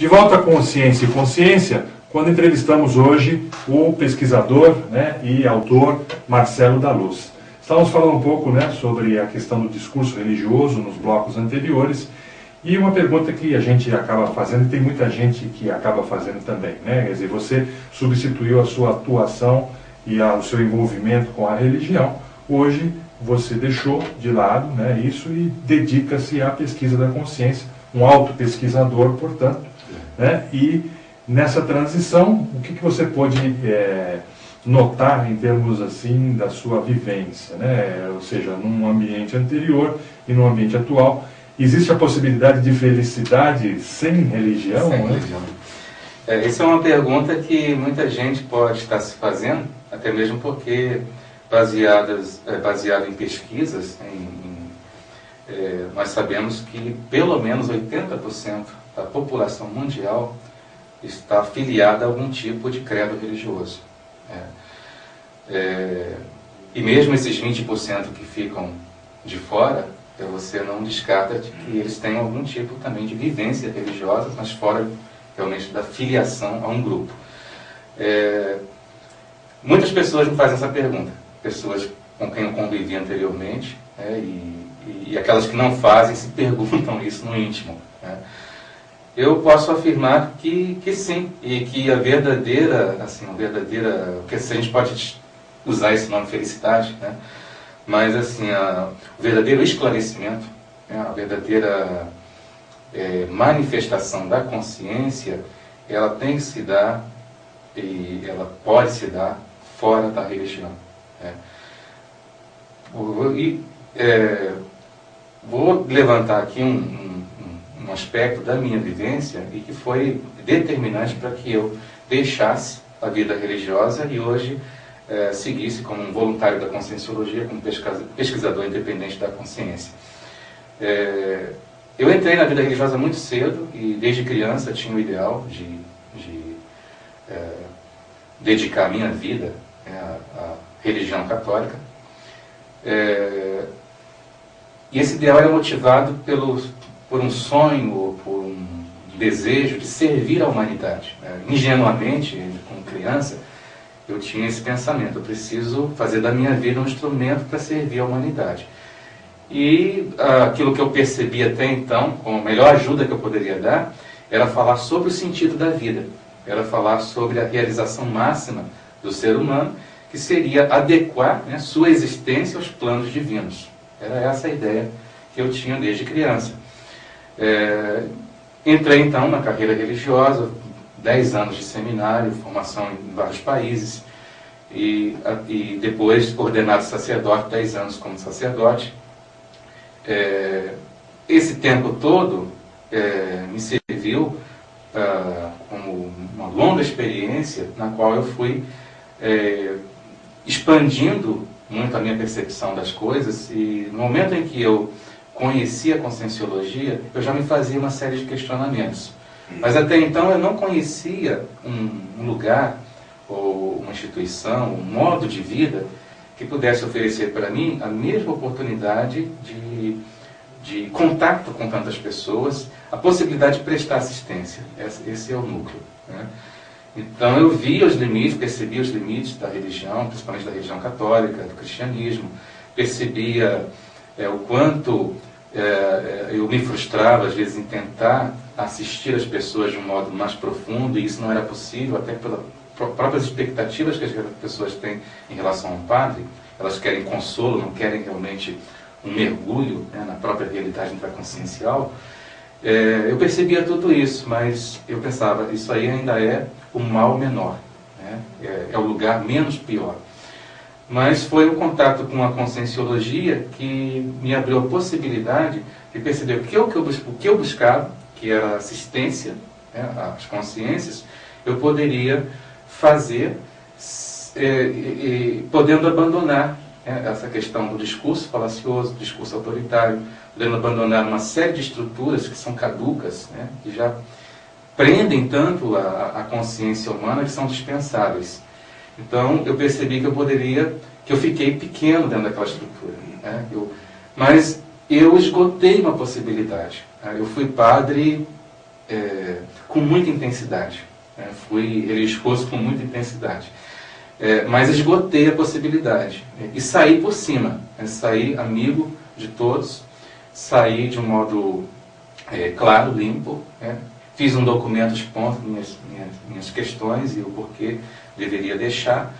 De volta com Ciência e Consciência, quando entrevistamos hoje o pesquisador, né, e autor Marcelo da Luz. Estávamos falando um pouco, né, sobre a questão do discurso religioso nos blocos anteriores, e uma pergunta que a gente acaba fazendo, e tem muita gente que acaba fazendo também, né? Quer dizer, você substituiu a sua atuação e o seu envolvimento com a religião. Hoje você deixou de lado, né, isso e dedica-se à pesquisa da consciência, um autopesquisador, portanto, né? E nessa transição, o que você pode notar em termos assim da sua vivência, né? Ou seja, num ambiente anterior e no ambiente atual, existe a possibilidade de felicidade sem religião? Sem né? religião. Essa é uma pergunta que muita gente pode estar se fazendo, até mesmo porque baseado em pesquisas, nós sabemos que pelo menos 80% da população mundial está afiliada a algum tipo de credo religioso. E mesmo esses 20% que ficam de fora, você não descarta de que eles tenham algum tipo também de vivência religiosa, mas fora realmente da filiação a um grupo. Muitas pessoas me fazem essa pergunta, pessoas com quem eu convivi anteriormente, e aquelas que não fazem se perguntam isso no íntimo. Eu posso afirmar que sim, e que a verdadeira, porque se a gente pode usar esse nome felicidade, né? Mas assim, o verdadeiro esclarecimento, né? A verdadeira manifestação da consciência, ela tem que se dar, e ela pode se dar fora da religião. Vou levantar aqui um aspecto da minha vivência e que foi determinante para que eu deixasse a vida religiosa e hoje seguisse como um voluntário da Conscienciologia, como pesquisador independente da consciência. Eu entrei na vida religiosa muito cedo e desde criança tinha o ideal de dedicar a minha vida à religião católica. E esse ideal era motivado por um sonho, por um desejo de servir à humanidade. Ingenuamente, como criança, eu tinha esse pensamento: eu preciso fazer da minha vida um instrumento para servir à humanidade. E aquilo que eu percebi até então, com a melhor ajuda que eu poderia dar, era falar sobre o sentido da vida, era falar sobre a realização máxima do ser humano, que seria adequar, né, sua existência aos planos divinos. Era essa a ideia que eu tinha desde criança. Entrei então na carreira religiosa, 10 anos de seminário, formação em vários países, e depois ordenado sacerdote, 10 anos como sacerdote. Esse tempo todo me serviu como uma longa experiência na qual eu fui expandindo muito a minha percepção das coisas, e no momento em que eu conheci a Conscienciologia, eu já me fazia uma série de questionamentos. Mas até então eu não conhecia um lugar, ou uma instituição, um modo de vida que pudesse oferecer para mim a mesma oportunidade de contato com tantas pessoas, a possibilidade de prestar assistência. Esse é o núcleo, né? Então eu via os limites, percebia os limites da religião, principalmente da religião católica, do cristianismo, percebia o quanto eu me frustrava às vezes em tentar assistir as pessoas de um modo mais profundo, e isso não era possível, até pelas próprias expectativas que as pessoas têm em relação a um padre. Elas querem consolo, não querem realmente um mergulho, né, na própria realidade intraconsciencial. Eu percebia tudo isso, mas eu pensava, isso aí ainda é o mal menor, né? É o lugar menos pior. Mas foi o contato com a Conscienciologia que me abriu a possibilidade de perceber o que eu buscava, que era assistência, né, às consciências, eu poderia fazer, podendo abandonar essa questão do discurso falacioso, do discurso autoritário, podendo abandonar uma série de estruturas que são caducas, né, que já prendem tanto a consciência humana, que são dispensáveis. Então eu percebi que eu fiquei pequeno dentro daquela estrutura, né? Mas eu esgotei uma possibilidade. Eu fui padre com muita intensidade. Fui religioso com muita intensidade. Mas esgotei a possibilidade. E saí por cima. Saí amigo de todos. Saí de um modo claro, limpo. Fiz um documento expondo minhas questões e o porquê deveria deixar.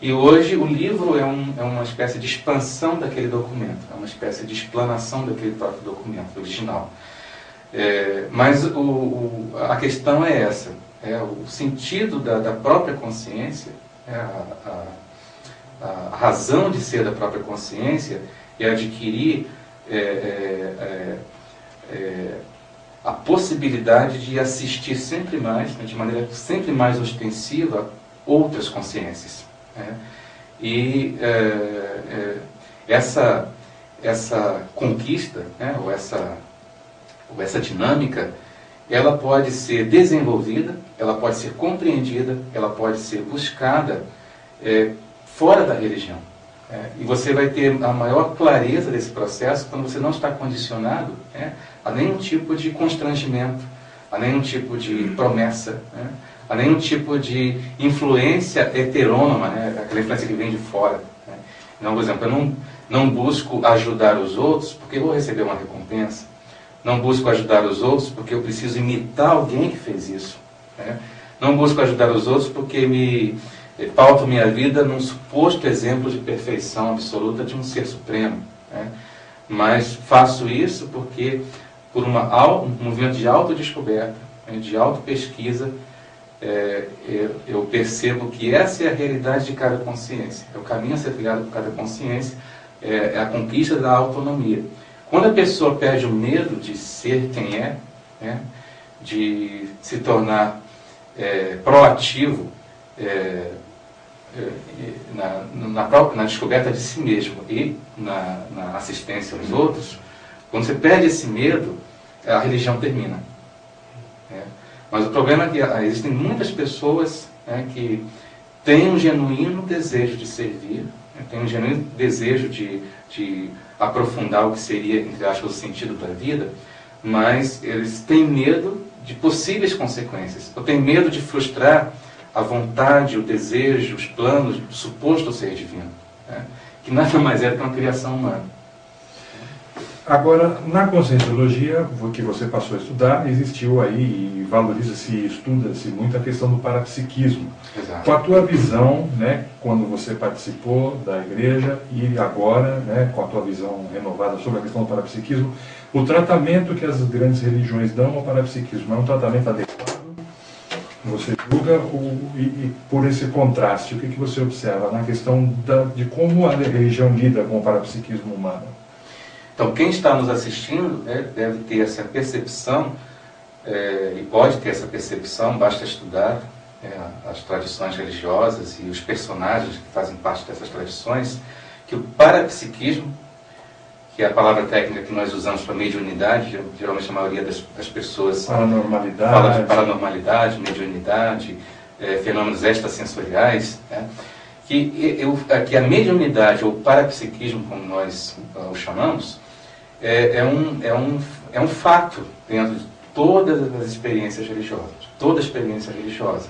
E hoje o livro é uma espécie de expansão daquele documento. É uma espécie de explanação daquele próprio documento original. Mas a questão é essa. O sentido da própria consciência, a razão de ser da própria consciência é adquirir a possibilidade de assistir sempre mais, de maneira sempre mais ostensiva, outras consciências. E essa conquista, ou essa dinâmica, ela pode ser desenvolvida, ela pode ser compreendida, ela pode ser buscada fora da religião. E você vai ter a maior clareza desse processo quando você não está condicionado a nenhum tipo de constrangimento, a nenhum tipo de promessa, a nenhum tipo de influência heterônoma, aquela influência que vem de fora. Então, por exemplo, eu não busco ajudar os outros porque eu vou receber uma recompensa. Não busco ajudar os outros porque eu preciso imitar alguém que fez isso. Não busco ajudar os outros porque pauto minha vida num suposto exemplo de perfeição absoluta de um ser supremo. Mas faço isso porque, por um movimento de autodescoberta, de autopesquisa, eu percebo que essa é a realidade de cada consciência. É o caminho a ser trilhado por cada consciência, é a conquista da autonomia. Quando a pessoa perde o medo de ser quem de se tornar proativo na descoberta de si mesmo e na assistência aos outros, quando você perde esse medo, a religião termina. Mas o problema é que existem muitas pessoas que têm um genuíno desejo de servir, têm um genuíno desejo de aprofundar o que seria, entre aspas, o sentido da vida, mas eles têm medo de possíveis consequências, ou têm medo de frustrar a vontade, o desejo, os planos do suposto ser divino, que nada mais é do que uma criação humana. Agora, na Conscienciologia, que você passou a estudar, existiu aí, e valoriza-se e estuda-se muito a questão do parapsiquismo. Exato. Com a tua visão, quando você participou da igreja e agora, com a tua visão renovada sobre a questão do parapsiquismo, o tratamento que as grandes religiões dão ao parapsiquismo é um tratamento adequado? Você julga e por esse contraste, o que você observa na questão de como a religião lida com o parapsiquismo humano? Então, quem está nos assistindo deve ter essa percepção, e pode ter essa percepção, basta estudar as tradições religiosas e os personagens que fazem parte dessas tradições, que o parapsiquismo, que é a palavra técnica que nós usamos para mediunidade, geralmente a maioria das pessoas fala de paranormalidade, mediunidade, fenômenos extrasensoriais, que a mediunidade, ou parapsiquismo, como nós o chamamos, é um fato dentro de todas as experiências religiosas, toda experiência religiosa.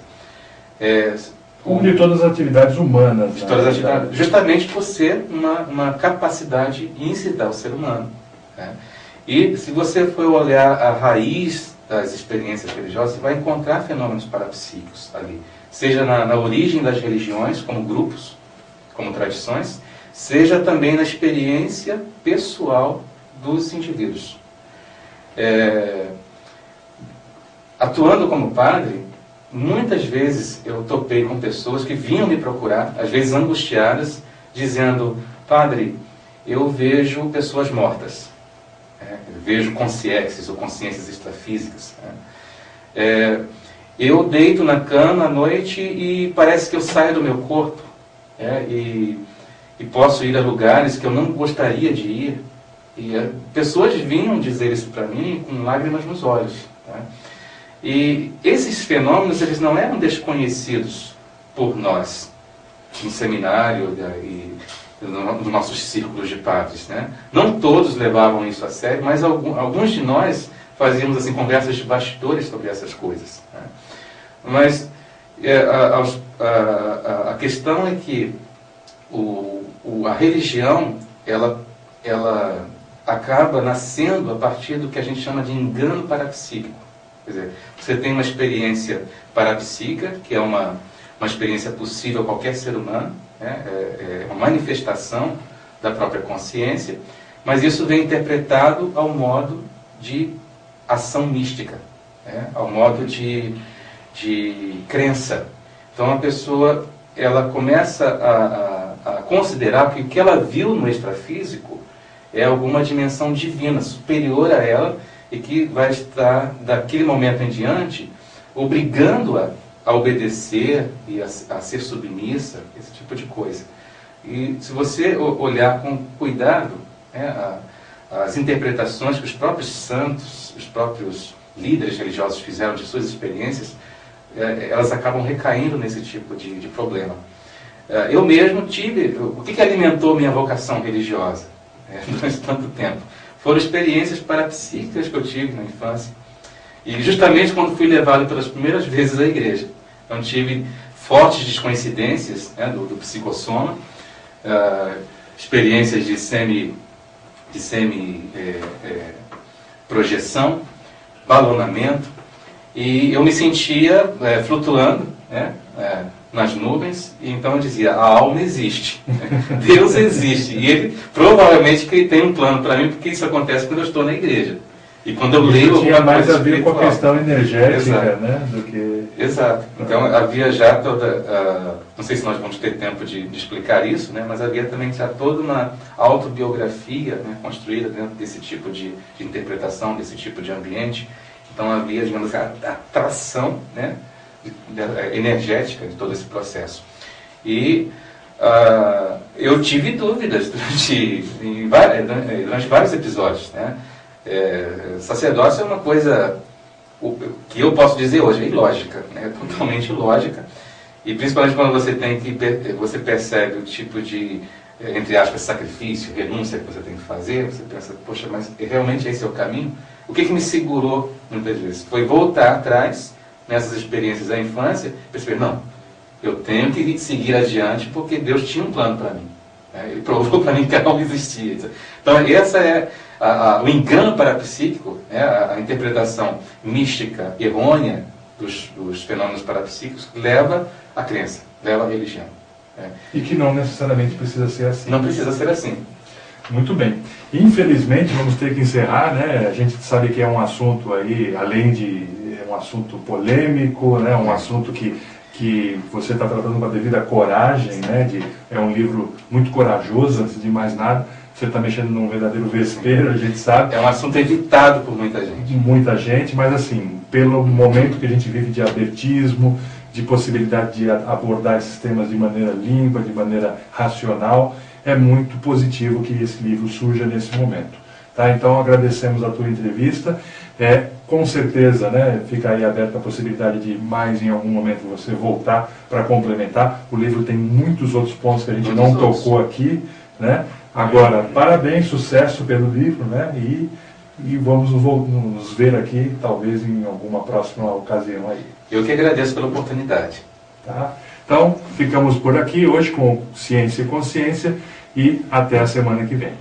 Como de todas as atividades humanas. De todas as atividades, justamente por ser uma capacidade íncita ao ser humano. E se você for olhar a raiz das experiências religiosas, você vai encontrar fenômenos parapsíquicos ali. Seja na origem das religiões, como grupos, como tradições, seja também na experiência pessoal dos indivíduos. Atuando como padre, muitas vezes eu topei com pessoas que vinham me procurar, às vezes angustiadas, dizendo: padre, eu vejo pessoas mortas, eu vejo consciências ou consciências extrafísicas. Eu deito na cama à noite e parece que eu saio do meu corpo, e posso ir a lugares que eu não gostaria de ir. E pessoas vinham dizer isso para mim com lágrimas nos olhos. E esses fenômenos, eles não eram desconhecidos por nós, no seminário e nos nossos círculos de padres. Não todos levavam isso a sério, mas alguns de nós fazíamos assim, conversas de bastidores sobre essas coisas, né? Mas a questão é que a religião, ela acaba nascendo a partir do que a gente chama de engano parapsíquico. Quer dizer, você tem uma experiência parapsíquica, que é uma experiência possível a qualquer ser humano, né? É uma manifestação da própria consciência, mas isso vem interpretado ao modo de ação mística, né? Ao modo de crença. Então a pessoa, ela começa a considerar que o que ela viu no extrafísico é alguma dimensão divina, superior a ela, e que vai estar, daquele momento em diante, obrigando-a a obedecer e a ser submissa, esse tipo de coisa. E se você olhar com cuidado, né, as interpretações que os próprios santos, os próprios líderes religiosos fizeram de suas experiências, elas acabam recaindo nesse tipo de problema. Eu mesmo tive... O que alimentou minha vocação religiosa durante tanto tempo? Foram experiências parapsíquicas que eu tive na infância. E justamente quando fui levado pelas primeiras vezes à igreja. Então tive fortes descoincidências, né, do psicossoma, experiências de projeção, balonamento, e eu me sentia flutuando, né, nas nuvens, e então eu dizia, a alma existe, Deus existe, e Ele provavelmente tem um plano para mim, porque isso acontece quando eu estou na igreja. E quando eu leio... Isso tinha mais a ver com a questão energética, né, do que... Exato. Então havia já toda... não sei se nós vamos ter tempo de explicar isso, né, mas havia também já toda uma autobiografia, né, construída dentro desse tipo de interpretação, desse tipo de ambiente. Então havia, digamos, a atração, né, energética de todo esse processo. E eu tive dúvidas durante vários episódios, né? Sacerdócio é uma coisa que eu posso dizer hoje é ilógica, né? Totalmente ilógica, e principalmente quando você percebe o tipo de, entre aspas, sacrifício, renúncia que você tem que fazer, você pensa, poxa, mas realmente esse é o caminho? O que me segurou muitas vezes? Foi voltar atrás nessas experiências da infância, perceber, não, eu tenho que seguir adiante porque Deus tinha um plano para mim, né? Ele provou para mim que algo existia. Então essa é o engano parapsíquico, né? A interpretação mística errônea dos fenômenos parapsíquicos leva à crença, leva à religião, né? E que não necessariamente precisa ser assim. Não precisa ser assim. Muito bem. Infelizmente vamos ter que encerrar, né? A gente sabe que é um assunto aí, além de um assunto polêmico, né? Um assunto que você está tratando com a devida coragem, né? É um livro muito corajoso, antes de mais nada. Você está mexendo num verdadeiro vespeiro, a gente sabe. É um assunto evitado por muita gente. Muita gente, mas assim, pelo momento que a gente vive de abertismo, de possibilidade de abordar esses temas de maneira limpa, de maneira racional, é muito positivo que esse livro surja nesse momento. Tá? Então agradecemos a tua entrevista. Com certeza, né, fica aí aberta a possibilidade de mais em algum momento você voltar para complementar. O livro tem muitos outros pontos que a gente não tocou aqui, né? Agora, parabéns, sucesso pelo livro, né? E vamos nos ver aqui, talvez em alguma próxima ocasião aí. Eu que agradeço pela oportunidade. Tá? Então, ficamos por aqui hoje com Ciência e Consciência e até a semana que vem.